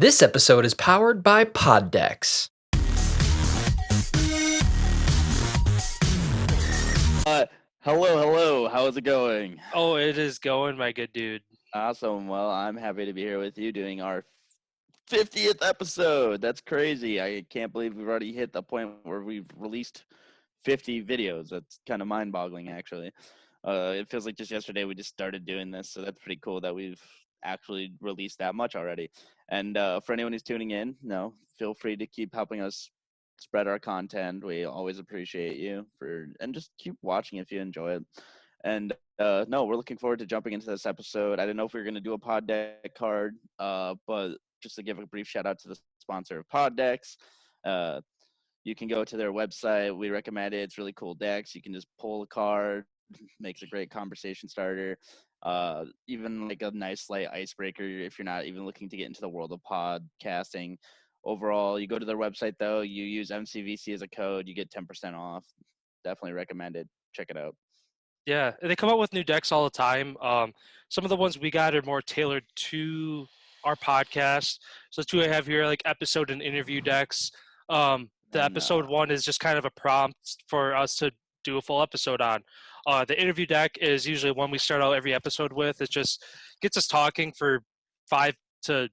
This episode is powered by Poddex. Uh, hello. How's it going? Oh, it is going, my good dude. Awesome. Well, I'm happy to be here with you doing our 50th episode. That's crazy. I can't believe we've already hit the point where we've released 50 videos. That's kind of mind-boggling, actually. It feels like just yesterday we just started doing this, so that's pretty cool that we've actually released that much already. And for anyone who's tuning in, feel free to keep helping us spread our content. We always appreciate you and just keep watching if you enjoy it. And no, we're looking forward to jumping into this episode. I didn't know if we were going to do a pod deck card, but just to give a brief shout out to the sponsor of Pod Decks. You can go to their website. We recommend it. It's really cool decks. You can just pull a card, makes a great conversation starter. Even like a nice light icebreaker if you're not even looking to get into the world of podcasting. Overall, you go to their website though, you use MCVC as a code, you get 10% off. Definitely recommend it. Check it out. Yeah, they come out with new decks all the time. Some of the ones we got are more tailored to our podcast. So the two I have here, are like episode and interview decks. The episode one is just kind of a prompt for us to do a full episode on. The interview deck is usually one we start out every episode with. It just gets us talking for 5 to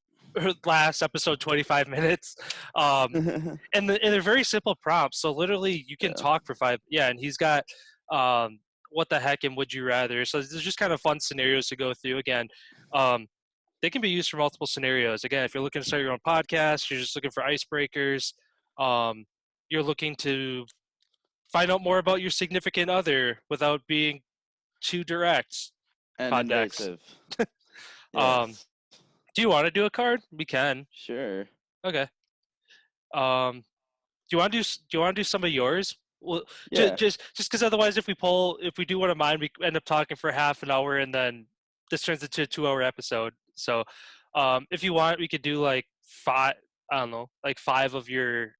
last episode 25 minutes. And they're very simple prompts. So literally you can talk for 5. Yeah, and he's got what the heck and would you rather. So there's just kind of fun scenarios to go through. Again, they can be used for multiple scenarios. Again, if you're looking to start your own podcast, you're just looking for icebreakers, you're looking to find out more about your significant other without being too direct. And Poddex. invasive. Yes. Do you want to do a card? We can. Sure. Okay. Do you want to do some of yours? Well, yeah. just because otherwise, if we do one of mine, we end up talking for half an hour, and then this turns into a 2-hour episode. So, if you want, we could do like 5. I don't know, like 5 of your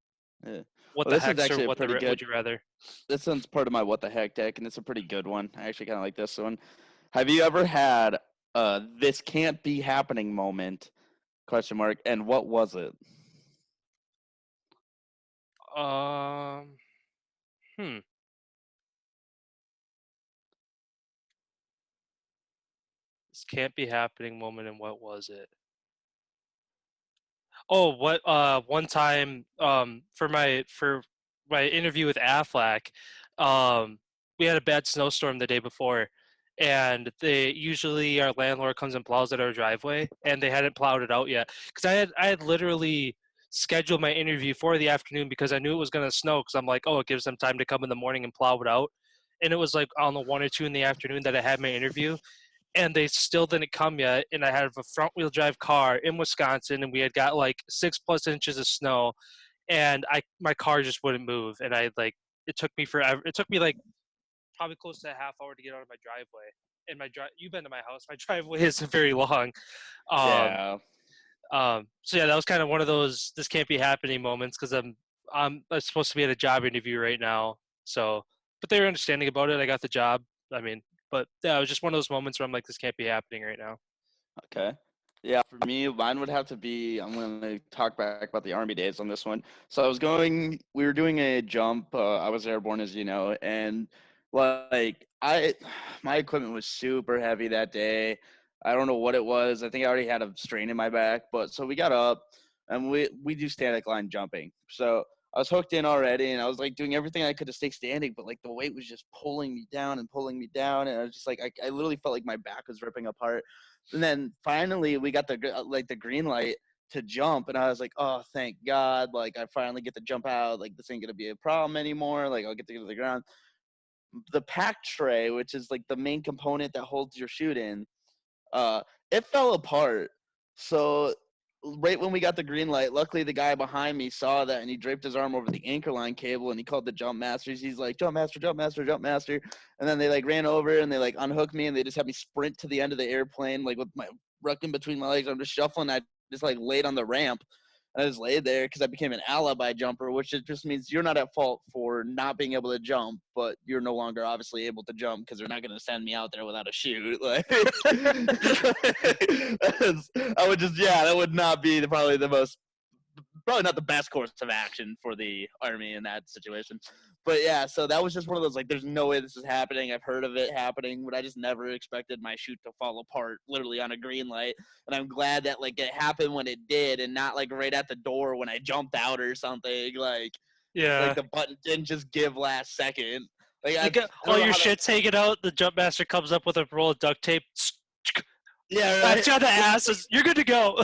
what the heck or what the would you rather. This one's part of my what the heck deck, and it's a pretty good one. I actually kind of like this one. Have you ever had this can't be happening moment? ? And what was it? This can't be happening moment, and what was it? Oh, what one time for my interview with Affleck, we had a bad snowstorm the day before, and our landlord comes and plows at our driveway, and they hadn't plowed it out yet because I had literally scheduled my interview for the afternoon because I knew it was going to snow, because I'm like, oh, it gives them time to come in the morning and plow it out. And it was like on the 1 or 2 in the afternoon that I had my interview, and they still didn't come yet. And I had a front wheel drive car in Wisconsin, and we had got like 6+ inches of snow, and my car just wouldn't move. And it took me forever. It took me like probably close to a half hour to get out of my driveway. And you've been to my house. My driveway isn't very long. Yeah. So yeah, that was kind of one of those this can't be happening moments, because I'm supposed to be at a job interview right now. So, but they were understanding about it. I got the job. I mean, but yeah, it was just one of those moments where I'm like, this can't be happening right now. Okay. Yeah, for me, mine would have to be, I'm going to talk back about the Army days on this one. So we were doing a jump. I was airborne, as you know, and like my equipment was super heavy that day. I don't know what it was. I think I already had a strain in my back, but so we got up and we do static line jumping. So I was hooked in already, and I was like doing everything I could to stay standing, but like the weight was just pulling me down, and I was just like, I literally felt like my back was ripping apart. And then finally we got the green light to jump, and I was like, oh, thank God, like I finally get to jump out, like this ain't gonna be a problem anymore, like I'll get to go to the ground. The pack tray, which is like the main component that holds your chute in, it fell apart. So right when we got the green light, luckily the guy behind me saw that, and he draped his arm over the anchor line cable, and he called the jump masters. He's like, jump master, jump master, jump master. And then they like ran over and they like unhooked me, and they just had me sprint to the end of the airplane, like with my ruck in between my legs. I'm just shuffling. I just like laid on the ramp, And I just laid there because I became an alibi jumper, which just means you're not at fault for not being able to jump, but you're no longer obviously able to jump because they're not going to send me out there without a chute. Like, I would just, that would not be probably not the best course of action for the Army in that situation. But yeah, so that was just one of those, like, there's no way this is happening. I've heard of it happening, but I just never expected my chute to fall apart literally on a green light. And I'm glad that, like, it happened when it did and not, like, right at the door when I jumped out or something. Like Yeah. the button didn't just give last second. Like, I All don't know your how to, shit's hanging out. The jump master comes up with a roll of duct tape. yeah, That's right. on the ass. You're good to go.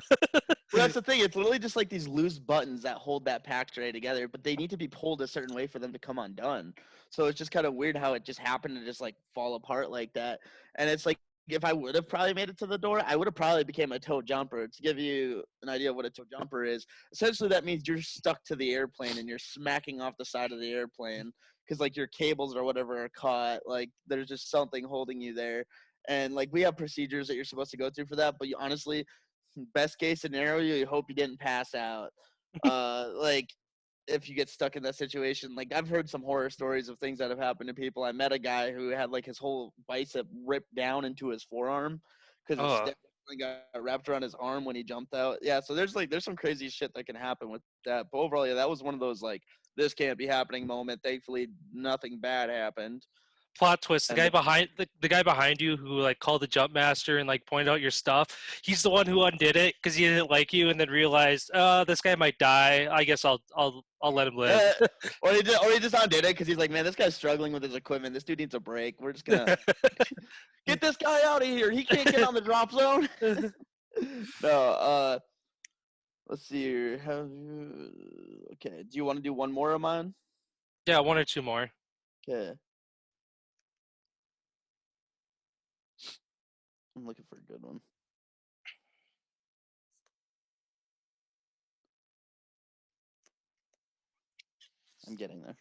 Well, that's the thing. It's literally just like these loose buttons that hold that pack tray together, but they need to be pulled a certain way for them to come undone. So it's just kind of weird how it just happened to just like fall apart like that. And it's like if I would have probably made it to the door, I would have probably became a toe jumper. To give you an idea of what a toe jumper is, essentially that means you're stuck to the airplane and you're smacking off the side of the airplane because like your cables or whatever are caught. Like there's just something holding you there. And like we have procedures that you're supposed to go through for that, but you honestly, best case scenario, you hope you didn't pass out. Like if you get stuck in that situation, like I've heard some horror stories of things that have happened to people. I met a guy who had like his whole bicep ripped down into his forearm because his Oh, stick got wrapped around his arm when he jumped out. Yeah, so there's some crazy shit that can happen with that. But overall, yeah, that was one of those like this can't be happening moment. Thankfully, nothing bad happened. plot twist. The And guy behind the guy behind you who like called the jump master and like pointed out your stuff. He's the one who undid it because he didn't like you and then realized, this guy might die. I guess I'll let him live. or he just undid it because he's like, man, this guy's struggling with his equipment. This dude needs a break. We're just gonna get this guy out of here. He can't get on the drop zone. No, let's see here. Okay, do you want to do one more of mine? Yeah, one or two more. Okay. I'm looking for a good one. I'm getting there.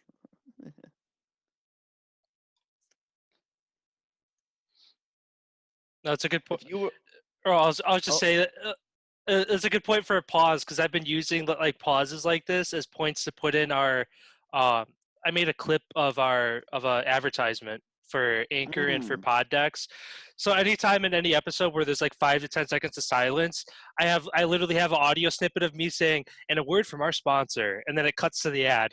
No, it's a good point. If you were, Or I was just oh, saying that, it's a good point for a pause because I've been using like pauses like this as points to put in our. I made a clip of a advertisement for Anchor and for Pod Decks. So anytime in any episode where there's like 5 to 10 seconds of silence, I literally have an audio snippet of me saying and a word from our sponsor, and then it cuts to the ad.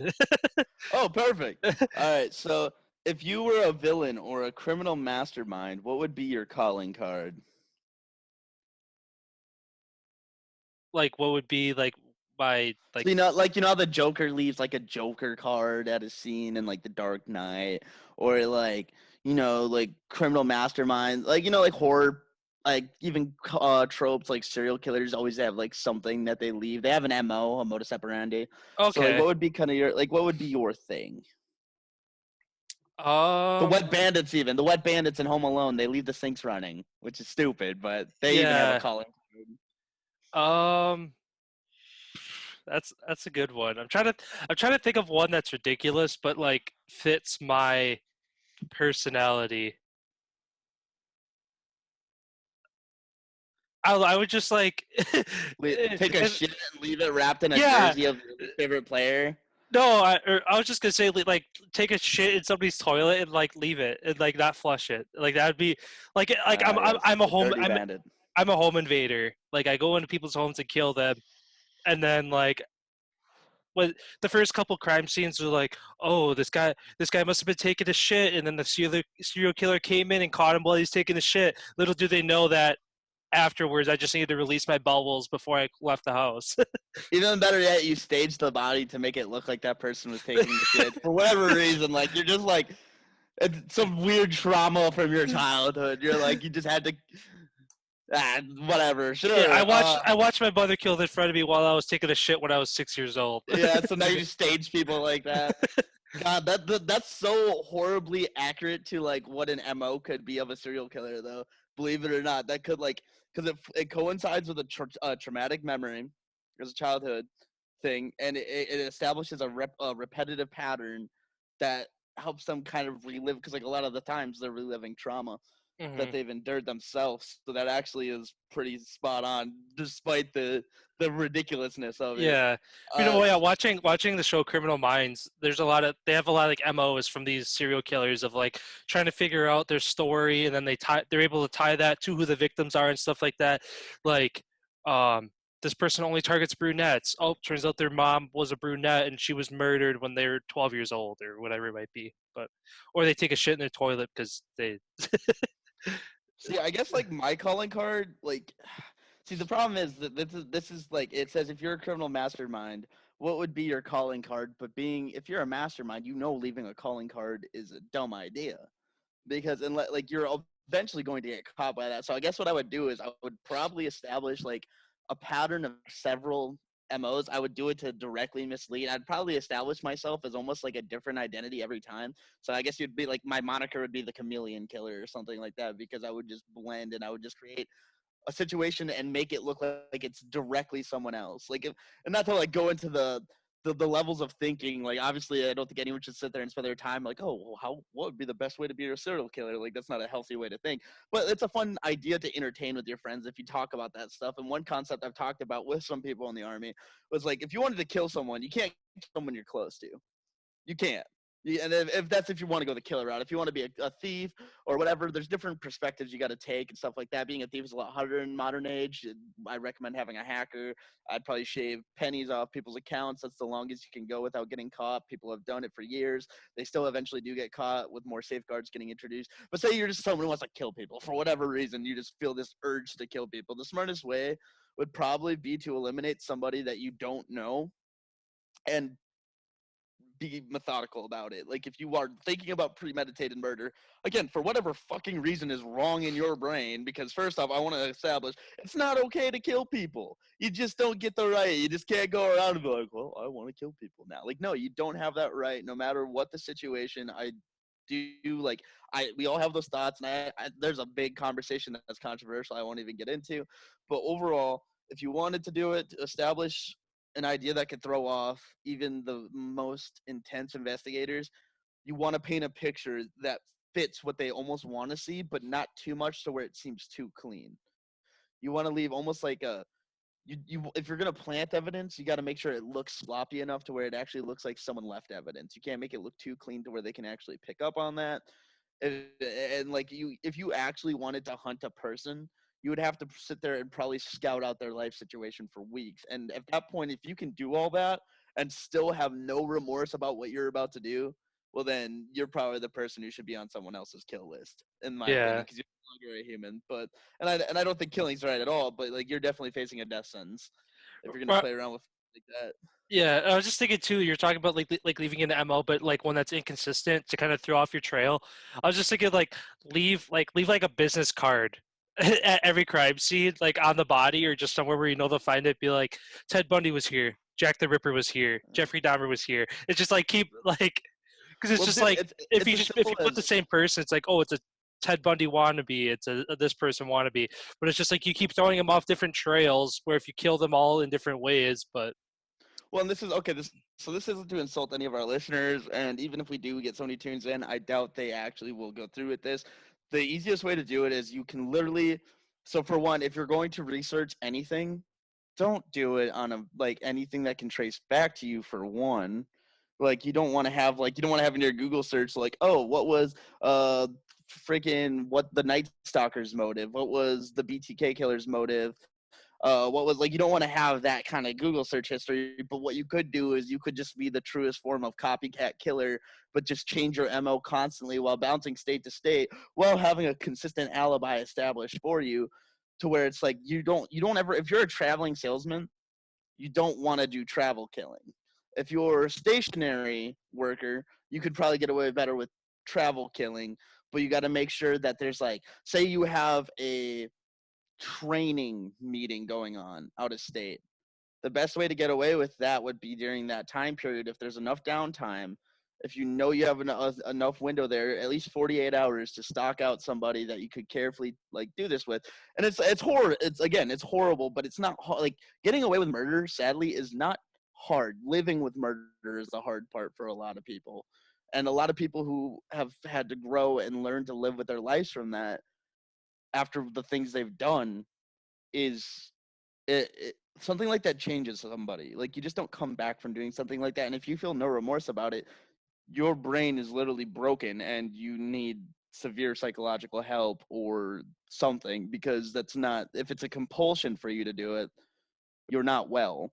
oh, perfect. All right, so if you were a villain or a criminal mastermind, what would be your calling card? Like what would be like my like So how the Joker leaves like a Joker card at a scene in like The Dark Knight, or like like criminal mastermind, like like horror, like even tropes like serial killers always have like something that they leave. They have an MO, a modus operandi. So like, okay. what would be kind of what would be your thing? The the wet bandits in Home Alone, they leave the sinks running, which is stupid, but they even have a Yeah. calling. That's a good one. I'm trying to think of one that's ridiculous but like fits my personality. I would just like Take a shit and leave it wrapped in a yeah. jersey of your favorite player. No, I was just gonna say like take a shit in somebody's toilet and like leave it and like not flush it. Like that would be like Yes, I'm a the home dirty bandit. I'm a home invader. Like I go into people's homes and kill them, and then like when the first couple crime scenes were like, oh, this guy must have been taking a shit, and then the serial killer came in and caught him while he's taking a shit. Little do they know that afterwards, I just needed to release my bowels before I left the house. Even better yet, you stage the body to make it look like that person was taking the shit for whatever reason. Like you're just like it's some weird trauma from your childhood. You're like you just had to. Whatever. Sure. Yeah, I watched my mother killed in front of me while I was taking a shit when I was 6 years old. Yeah. So now you stage people like that. God, that's so horribly accurate to like what an MO could be of a serial killer, though. Believe it or not, that could like because it coincides with a traumatic memory as a childhood thing, and it establishes a repetitive pattern that helps them kind of relive because like a lot of the times they're reliving trauma. Hmm. that they've endured themselves. So that actually is pretty spot on, despite the ridiculousness of it. Yeah, Uh, yeah. Watching the show Criminal Minds, there's a lot of they have a lot of like MOs from these serial killers of like trying to figure out their story, and then they're able to tie that to who the victims are and stuff like that. Like, um, this person only targets brunettes. Oh, turns out their mom was a brunette and she was murdered when they were 12 years old or whatever it might be. But or they take a shit in their toilet because they. See, I guess like my calling card, like, see, the problem is that this is like it says if you're a criminal mastermind, what would be your calling card? But being if you're a mastermind, leaving a calling card is a dumb idea because unless like you're eventually going to get caught by that. So I guess what I would do is I would probably establish like a pattern of several MOs. I would do it to directly mislead. I'd probably establish myself as almost like a different identity every time. So I guess you'd be like my moniker would be the chameleon killer or something like that because I would just blend and I would just create a situation and make it look like it's directly someone else. Like, and not to like go into the levels of thinking. Like, obviously, I don't think anyone should sit there and spend their time like, oh, well, what would be the best way to be a serial killer? Like, that's not a healthy way to think. But it's a fun idea to entertain with your friends if you talk about that stuff. And one concept I've talked about with some people in the army was like, if you wanted to kill someone, you can't kill someone you're close to. You can't. And if that's if you want to go the killer route, if you want to be a thief or whatever, there's different perspectives you got to take and stuff like that. Being a thief is a lot harder in modern age. I recommend having a hacker. I'd probably shave pennies off people's accounts. That's the longest you can go without getting caught. People have done it for years. They still eventually do get caught with more safeguards getting introduced. But say you're just someone who wants to kill people for whatever reason, you just feel this urge to kill people. The smartest way would probably be to eliminate somebody that you don't know and be methodical about it. Like if you are thinking about premeditated murder, again, for whatever fucking reason is wrong in your brain, because first off, I want to establish it's not okay to kill people. You just don't get the right. You just can't go around and be like, well, I want to kill people now. Like, no, you don't have that right, no matter what the situation. I do like we all have those thoughts, and there's a big conversation that's controversial. I won't even get into, but overall, if you wanted to do it, establish an idea that could throw off even the most intense investigators. You want to paint a picture that fits what they almost want to see, but not too much to where it seems too clean. You want to leave almost like a you if you're gonna plant evidence, you got to make sure it looks sloppy enough to where it actually looks like someone left evidence. You can't make it look too clean to where they can actually pick up on that. And like if you actually wanted to hunt a person, you would have to sit there and probably scout out their life situation for weeks. And at that point, if you can do all that and still have no remorse about what you're about to do, well, then you're probably the person who should be on someone else's kill list, in my opinion, Yeah. because you're no longer a human. But and I don't think killing's right at all. But like you're definitely facing a death sentence if you're gonna Well, play around with like that. yeah, I was just thinking too. You're talking about like leaving an MO, but like one that's inconsistent to kind of throw off your trail. I was just thinking like leave like a business card at every crime scene, like on the body or just somewhere where you know they'll find it. Be like, Ted Bundy was here, Jack the Ripper was here, Jeffrey Dahmer was here. It's just like keep like because it's Well, just dude, like it's as if simple you put the as same person, it's like oh it's a Ted Bundy wannabe, it's a this person wannabe, but it's just like you keep throwing them off different trails where if you kill them all in different ways, but well, and this is okay. This isn't to insult any of our listeners, and even if we do get so many tunes in, I doubt they actually will go through with this. The easiest way to do it is you can literally. So for one, if you're going to research anything, don't do it on a like anything that can trace back to you. For one, like you don't want to have in your Google search like, oh, what was freaking what the Night Stalker's motive? What was the BTK killer's motive? What was like you don't want to have that kind of Google search history, but what you could do is you could just be the truest form of copycat killer, but just change your MO constantly while bouncing state to state while having a consistent alibi established for you to where it's like you don't ever if you're a traveling salesman, you don't want to do travel killing. If you're a stationary worker, you could probably get away better with travel killing, but you got to make sure that there's like say you have a training meeting going on out of state. The best way to get away with that would be during that time period if there's enough downtime. If you know you have enough window there, at least 48 hours to stock out somebody that you could carefully like do this with, and it's horror. It's horrible, but it's not like getting away with murder. Sadly, is not hard. Living with murder is the hard part for a lot of people, and a lot of people who have had to grow and learn to live with their lives from that after the things they've done is something like that changes somebody. Like, you just don't come back from doing something like that. And if you feel no remorse about it, your brain is literally broken and you need severe psychological help or something, because that's not, if it's a compulsion for you to do it, you're not well.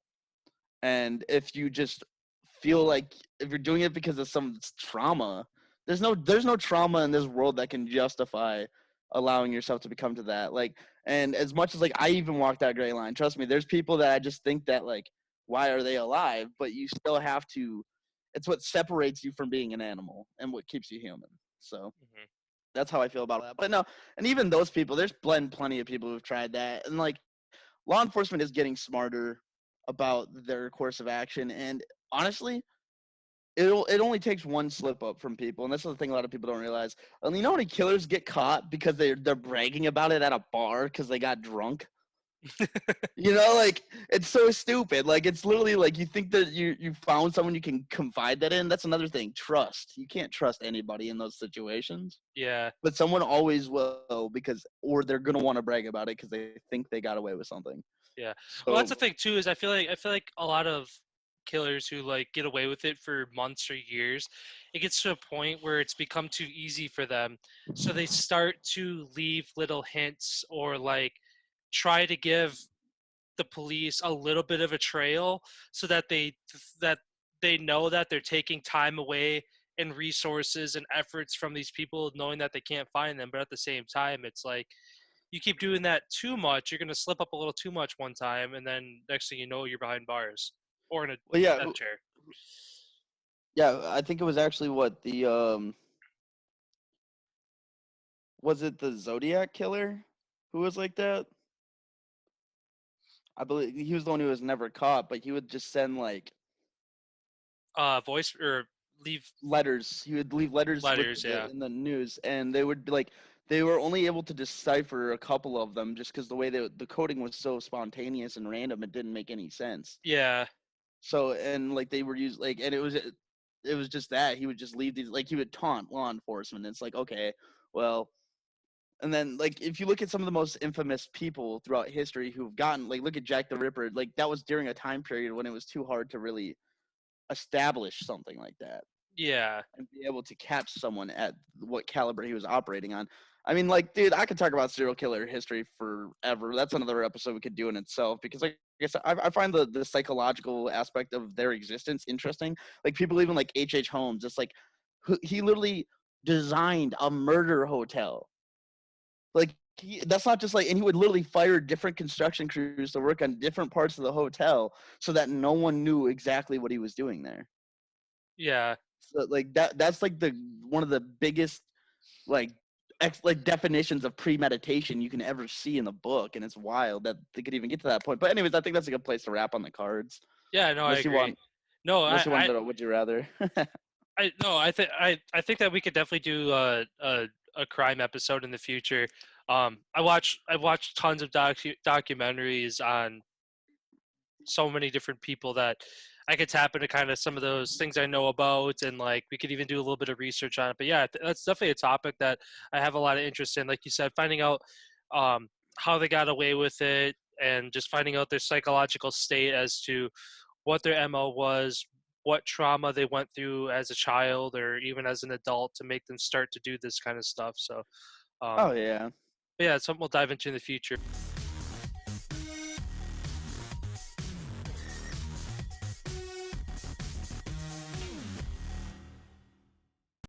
And if you just feel like, if you're doing it because of some trauma, there's no trauma in this world that can justify allowing yourself to become to that. Like, and as much as like I even walk that gray line, trust me, there's people that I just think that like, why are they alive? But you still have to, it's what separates you from being an animal and what keeps you human. So that's how I feel about that. But no, and even those people, there's plenty of people who've tried that, and like, law enforcement is getting smarter about their course of action. And honestly, it only takes one slip up from people, and that's the thing a lot of people don't realize. And you know how many killers get caught because they're bragging about it at a bar because they got drunk? You know, like, it's so stupid. Like, it's literally like, you think that you found someone you can confide that in. That's another thing. Trust. You can't trust anybody in those situations. Yeah. But someone always will, because, or they're gonna want to brag about it because they think they got away with something. Yeah. So, Well, that's the thing too, is I feel like a lot of killers who like get away with it for months or years, it gets to a point where it's become too easy for them. So they start to leave little hints or like try to give the police a little bit of a trail so that they know that they're taking time away and resources and efforts from these people, knowing that they can't find them. But at the same time, it's like, you keep doing that too much, you're going to slip up a little too much one time, and then next thing you know, you're behind bars or in a well, yeah, death chair. yeah. I think it was actually what the was it the Zodiac killer who was like that? I believe he was the one who was never caught, but he would just send like Voice or leave letters. He would leave letters with letters, yeah. in the news, and they would be like, they were only able to decipher a couple of them just because the way the coding was so spontaneous and random, it didn't make any sense. Yeah. So, and like they were used like, and it was just that he would just leave these, like, he would taunt law enforcement. It's like, okay, well, and then like, if you look at some of the most infamous people throughout history who've gotten, like, look at Jack the Ripper, like that was during a time period when it was too hard to really establish something like that Yeah. and be able to catch someone at what caliber he was operating on. I mean, like, dude, I could talk about serial killer history forever. That's another episode we could do in itself, because, like I said, I find the psychological aspect of their existence interesting. Like, people even like H.H. Holmes, it's like, he literally designed a murder hotel. Like, that's not just like, and he would literally fire different construction crews to work on different parts of the hotel so that no one knew exactly what he was doing there. Yeah. So, like, that's like the one of the biggest like like definitions of premeditation you can ever see in the book, and it's wild that they could even get to that point. But anyways, I think that's a good place to wrap on the cards. Yeah, no, I Unless you agree. want, No, unless you want to, would you rather? I think that we could definitely do a crime episode in the future. I've watched tons of documentaries on so many different people that I could tap into kind of some of those things I know about, and like we could even do a little bit of research on it. But yeah, that's definitely a topic that I have a lot of interest in. Like you said, finding out how they got away with it, and just finding out their psychological state as to what their MO was, what trauma they went through as a child or even as an adult to make them start to do this kind of stuff. So, Oh yeah. yeah, it's something we'll dive into in the future.